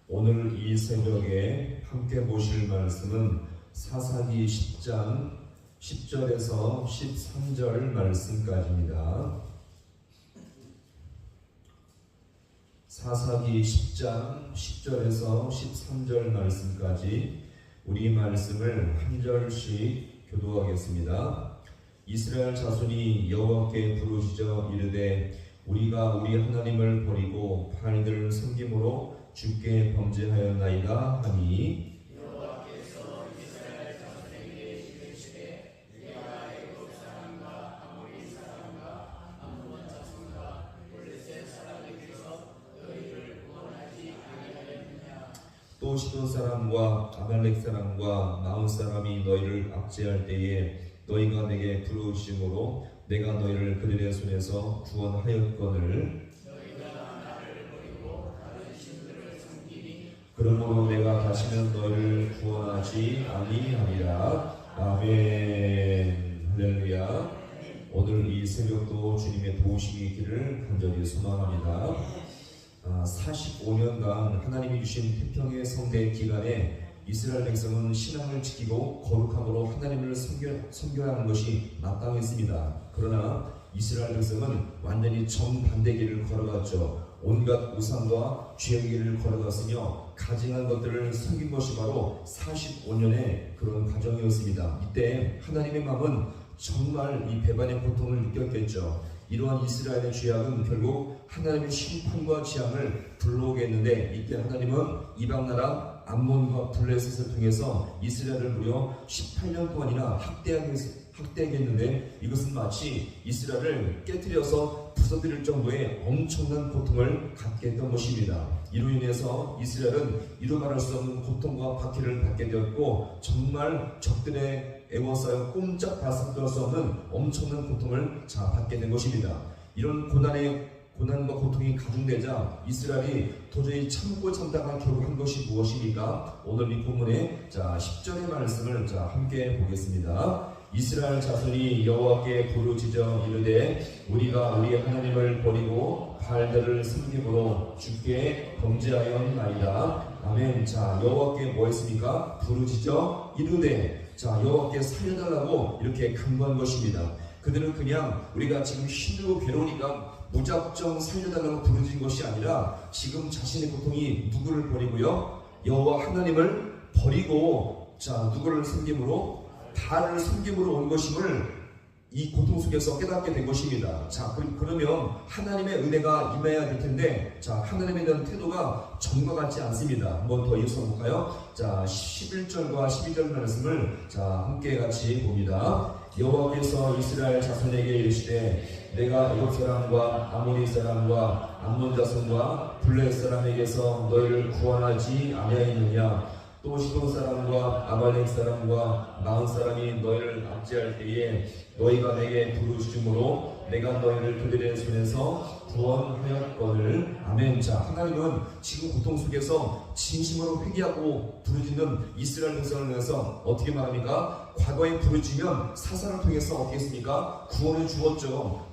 오늘 이 새벽에 함께 보실 말씀은 사사기 10장 10절에서 13절 말씀까지입니다. 사사기 10장 10절에서 13절 말씀까지 우리 말씀을 한 절씩 교도하겠습니다. 이스라엘 자손이 여호와께 부르짖어 이르되 우리가 우리 하나님을 버리고 바알들을 섬김으로 주께 범죄하였나이다 하니 여호와께서 이스라엘 자손에게 이르시되 내가 애굽 사람과 아모리 사람과 암몬 자손과 블레셋 사람에게서 너희를 구원하지 아니하였느냐. 또 시돈 사람과 아말렉 사람과 마온 사람이 너희를 압제할 때에 너희가 내게 부르짖음으로 내가 너희를 그들의 손에서 구원하였거늘 너희가 나를 버리고 다른 신들을 섬기니 그러므로 내가 다시는 너희를 구원하지 아니하리라. 아멘. 할렐루야. 오늘 이 새벽도 주님의 도우심이 있기를 간절히 소망합니다. 45년간 하나님이 주신 태평의 성대 기간에 이스라엘 백성은 신앙을 지키고 거룩함으로 하나님을 섬겨야 하는 것이 마땅했습니다. 그러나 이스라엘 백성은 완전히 정반대 길을 걸어갔죠. 온갖 우상과 죄의 길을 걸어갔으며 가증한 것들을 섬긴 것이 바로 45년의 그런 과정이었습니다. 이때 하나님의 마음은 정말 이 배반의 고통을 느꼈겠죠. 이러한 이스라엘의 죄악은 결국 하나님의 심판과 재앙을 불러오게 했는데, 이때 하나님은 이방나라 암몬과 블레셋을 통해서 이스라엘을 무려 18년 동안이나 학대하게 했는데, 이것은 마치 이스라엘을 깨뜨려서 부서뜨릴 정도의 엄청난 고통을 갖게 했던 것입니다. 이로 인해서 이스라엘은 이루 말할 수 없는 고통과 박해를 받게 되었고, 정말 적들의 애워싸여 꼼짝 발싹할 수 없는 엄청난 고통을 받게 된 것입니다. 이런 고난과 고통이 가중되자 이스라엘이 도저히 참고 참다가 결국 한 것이 무엇입니까? 오늘 이 본문의 10절의 말씀을 함께 보겠습니다. 이스라엘 자손이 여호와께 부르짖어 이르되 우리가 우리 하나님을 버리고 바알들을 섬김으로 주께 범죄하였나이다. 아멘. 여호와께 뭐 했습니까? 부르짖어 이르되 여호와께 살려달라고 이렇게 간구한 것입니다. 그들은 그냥 우리가 지금 힘들고 괴로우니까 무작정 살려달라고 부르짖은 것이 아니라 지금 자신의 고통이 누구를 버리고요? 여호와 하나님을 버리고 누구를 섬김으로? 바알을 섬김으로 온 것임을 이 고통 속에서 깨닫게 된 것입니다. 그러면 하나님의 은혜가 임해야 될 텐데, 하나님에 대한 태도가 전과 같지 않습니다. 한번 더 이어서 볼까요? 11절과 12절 말씀을 함께 같이 봅니다. 여호와께서 이스라엘 자손에게 이르시되 내가 애굽 사람과 아모리 사람과 암몬 자손과 블레셋 사람에게서 너희를 구원하지 아니하였느냐. 또 시돈 사람과 아말렉 사람과 마온 사람이 너희를 압제할 때에 너희가 내게 부르짖음으로 내가 너희를 그들의 손에서 구원하였거늘. 아멘. 하나님은 지금 고통 속에서 진심으로 회개하고 부르짖는 이스라엘 백성을 위해서 어떻게 말합니까? 과거에 부르짖으면 사사를 통해서 어떻게 했습니까? 구원을 주었죠.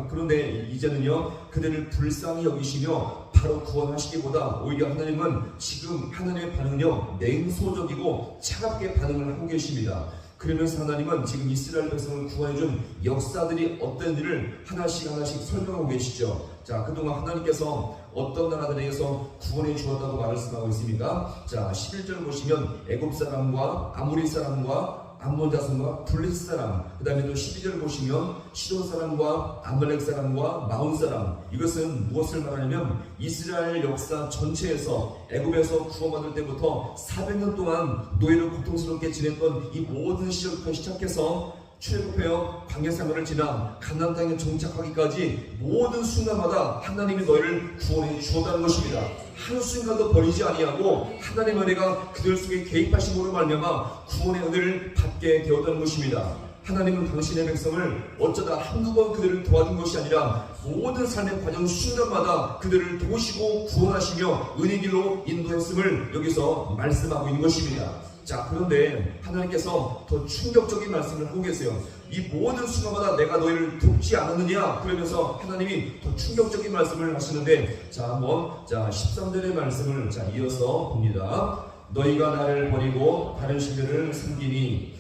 그런데 이제는요, 그들을 불쌍히 여기시며 바로 구원하시기보다 오히려 하나님은 지금 하나님의 반응은요, 냉소적이고 차갑게 반응을 하고 계십니다. 그러면서 하나님은 지금 이스라엘 백성을 구원해준 역사들이 어떤 일을 하나씩 설명하고 계시죠. 그동안 하나님께서 어떤 나라들에게서 구원해 주었다고 말씀하고 있습니까? 11절 보시면 애굽 사람과 아모리 사람과 암몬 자손과 블레셋 사람, 그 다음에 또 12절 보시면 시돈 사람과 아말렉 사람과 마온 사람. 이것은 무엇을 말하냐면 이스라엘 역사 전체에서 애굽에서 구원받을 때부터 400년 동안 노예로 고통스럽게 지냈던 이 모든 시절부터 시작해서 출애굽하여 광야 생활을 지나 가나안 땅에 정착하기까지 모든 순간마다 하나님이 너희를 구원해 주었다는 것입니다. 한순간도 버리지 아니하고 하나님의 은혜가 그들 속에 개입하심으로 말미암아 구원의 은혜를 받게 되었다는 것입니다. 하나님은 당신의 백성을 어쩌다 한두 번 그들을 도와준 것이 아니라 모든 삶의 과정 순간마다 그들을 도우시고 구원하시며 은혜 길로 인도했음을 여기서 말씀하고 있는 것입니다. 자, 그런데 하나님께서 더 충격적인 말씀을 하고 계세요. 이 모든 순간마다 내가 너희를 돕지 않았느냐? 그러면서 하나님이 더 충격적인 말씀을 하시는데, 자, 한번 13절의 말씀을 이어서 봅니다. 너희가 나를 버리고 다른 신들을 섬기니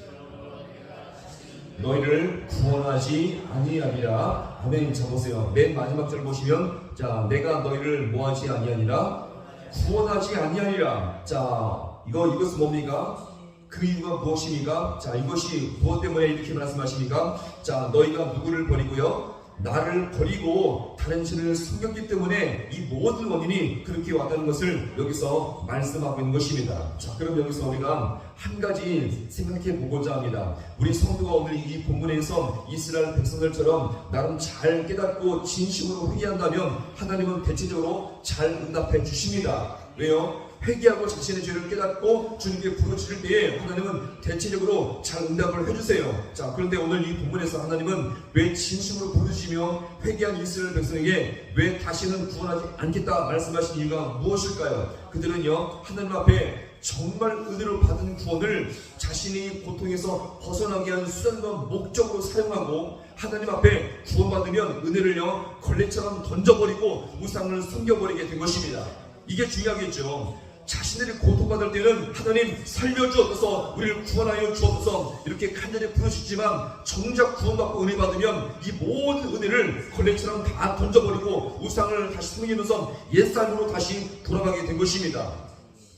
너희를 구원하지 아니하리라. 아멘. 자, 보세요. 맨 마지막 절 보시면, 자, 내가 너희를 뭐하지 아니하니라? 구원하지 아니하리라. 자, 이것은 뭡니까? 그 이유가 무엇입니까? 자, 이것이 무엇 때문에 이렇게 말씀하십니까? 자, 너희가 누구를 버리고요? 나를 버리고 다른 신을 섬겼기 때문에 이 모든 원인이 그렇게 왔다는 것을 여기서 말씀하고 있는 것입니다. 자, 그럼 여기서 우리가 한 가지 생각해 보고자 합니다. 우리 성도가 오늘 이 본문에서 이스라엘 백성들처럼 나름 잘 깨닫고 진심으로 회개한다면 하나님은 대체적으로 잘 응답해 주십니다. 왜요? 회개하고 자신의 죄를 깨닫고 주님께 부르짖을 때에 하나님은 대체적으로 잘 응답을 해주세요. 자, 그런데 오늘 이 본문에서 하나님은 왜 진심으로 부르짖으며 회개한 이스라엘 백성에게 왜 다시는 구원하지 않겠다 말씀하신 이유가 무엇일까요? 그들은요, 하나님 앞에 정말 은혜로 받은 구원을 자신이 고통에서 벗어나게 하는 수단과 목적으로 사용하고 하나님 앞에 구원받으면 은혜를요 걸레처럼 던져버리고 우상을 숨겨버리게 된 것입니다. 이게 중요하겠죠. 자신들이 고통받을 때는 하나님 살려주옵소서, 우리를 구원하여 주옵소서 이렇게 간절히 부르시지만 정작 구원받고 은혜 받으면 이 모든 은혜를 걸레처럼 다 던져버리고 우상을 다시 숨기면서 옛삶으로 다시 돌아가게 된 것입니다.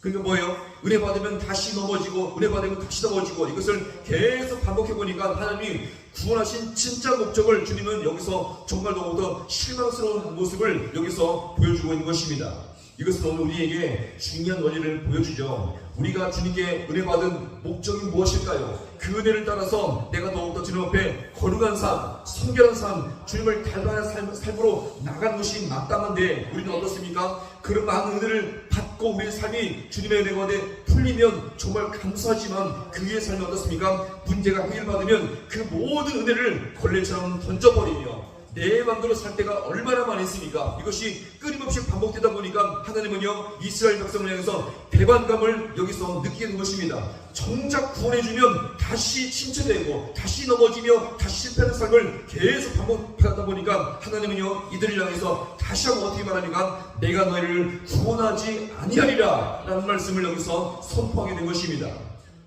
그러니까 뭐예요? 은혜 받으면 다시 넘어지고 은혜 받으면 다시 넘어지고 이것을 계속 반복해보니까 하나님이 구원하신 진짜 목적을 주님은 여기서 정말 너무도 실망스러운 모습을 여기서 보여주고 있는 것입니다. 이것은 오늘 우리에게 중요한 원리를 보여주죠. 우리가 주님께 은혜 받은 목적이 무엇일까요? 그 은혜를 따라서 내가 더욱더 주님 앞에 거룩한 삶, 성결한 삶, 주님을 닮아야 삶으로 나가는 것이 마땅한데 우리는 어떻습니까? 그런 많은 은혜를 받고 우리의 삶이 주님의 은혜 가운데 풀리면 정말 감사하지만 그의 삶이 어떻습니까? 문제가 해결받으면 그 모든 은혜를 걸레처럼 던져버리며 내 맘대로 살 때가 얼마나 많이 있습니까? 이것이 끊임없이 반복되다 보니까 하나님은요 이스라엘 백성을 향해서 배반감을 여기서 느끼게 된 것입니다. 정작 구원해주면 다시 침체되고 다시 넘어지며 다시 실패하는 삶을 계속 반복하다 보니까 하나님은요 이들을 향해서 다시 한번 어떻게 말합니까? 내가 너희를 구원하지 아니하리라 라는 말씀을 여기서 선포하게 된 것입니다.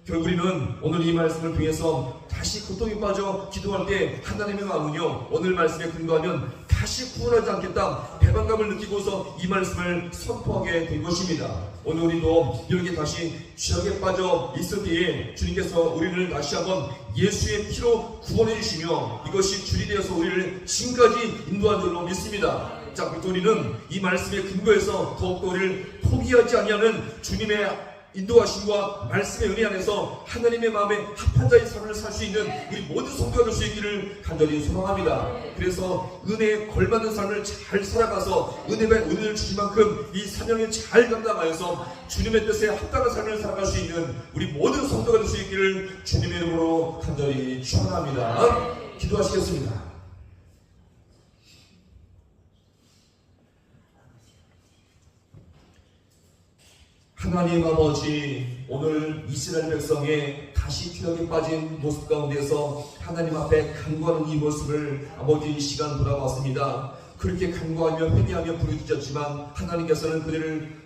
결국 우리는 오늘 이 말씀을 통해서 다시 고통에 빠져 기도할 때 하나님의 마음은요 오늘 말씀에 근거하면 다시 구원하지 않겠다 배반감을 느끼고서 이 말씀을 선포하게 된 것입니다. 오늘 우리도 이렇게 다시 죄악에 빠져 있을 때에 주님께서 우리를 다시 한번 예수의 피로 구원해 주시며 이것이 줄이 되어서 우리를 지금까지 인도한 줄로 믿습니다. 자, 그래서 우리는 이 말씀에 근거해서 더욱더 우리를 포기하지 아니하는 주님의 인도하심과 말씀의 은혜 안에서 하나님의 마음에 합한 자의 삶을 살 수 있는 우리 모든 성도가 될 수 있기를 간절히 소망합니다. 그래서 은혜에 걸맞는 삶을 잘 살아가서 은혜를 주신 만큼 이 사명을 잘 감당하여서 주님의 뜻에 합당한 삶을 살아갈 수 있는 우리 모든 성도가 될 수 있기를 주님의 이름으로 간절히 축원합니다. 기도하시겠습니다. 하나님 아버지, 오늘 이스라엘 백성의 다시 죄악에 빠진 모습 가운데서 하나님 앞에 간구하는 이 모습을 아버지 이 시간 돌아봤습니다. 그렇게 간구하며 회개하며 부르짖었지만 하나님께서는 그들을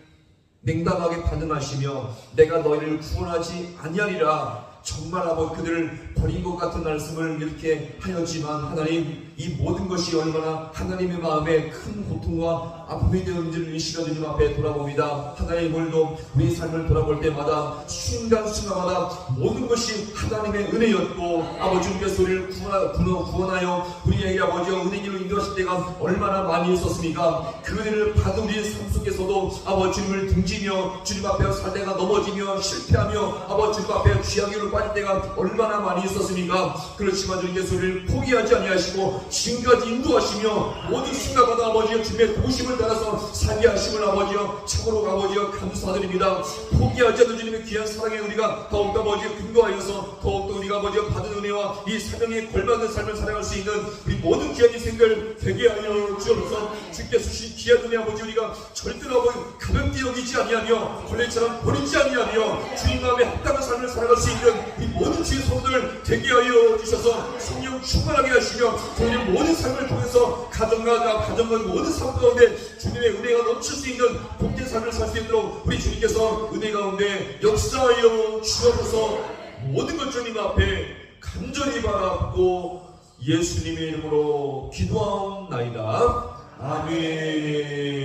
냉담하게 반응하시며 내가 너희를 구원하지 아니하리라 정말 아버지 그들을 버린 것 같은 말씀을 이렇게 하였지만 하나님 이 모든 것이 얼마나 하나님의 마음에 큰 고통과 아픔이 되었는지를 이 시간 주님 앞에 돌아봅니다. 하나님 오늘도 우리의 삶을 돌아볼 때마다 순간순간마다 모든 것이 하나님의 은혜였고 아버지 주님께서 우리를 구원하여 우리에게 아버지 은혜 길로 인도하실 때가 얼마나 많이 있었습니까? 그 은혜를 받은 우리의 삶 속에서도 아버지 주님을 등지며 주님 앞에 살 때가 넘어지며 실패하며 아버지 주님 앞에 죄악으로 빠질 때가 얼마나 많이 있었습니까? 그렇지만 주님께서 우리를 포기하지 아니하시고 지금까지 인도하시며 모든 순간마다 아버지여 주님의 도심을 따라서 살게 하심을 아버지여 참으로 아버지여 감사드립니다. 포기하지 않는 주님의 귀한 사랑에 우리가 더욱더 아버지여 근거하여서 더욱더 우리가 아버지여 받은 은혜와 이 사명에 걸맞는 삶을 살아갈 수 있는 우리 모든 귀한 인생들 되게 하여 주옵소서. 주께 주신 귀한 은혜 아버지 우리가 절대로 아버지 가볍게 여기지 아니하며 걸레처럼 버리지 아니하며 주님 마음에 합당한 삶을 살아갈 수 있는 이 모든 주의 성도들 되게 하여 주셔서 성령 충만하게 하시며 저희의 모든 삶을 통해서 가정과 모든 삶 가운데 주님의 은혜가 넘칠 수 있는 복된 삶을 살 수 있도록 우리 주님께서 은혜 가운데 역사하여 주옵소서. 모든 것 주님 앞에 간절히 바라고 예수님의 이름으로 기도하옵나이다. 아멘.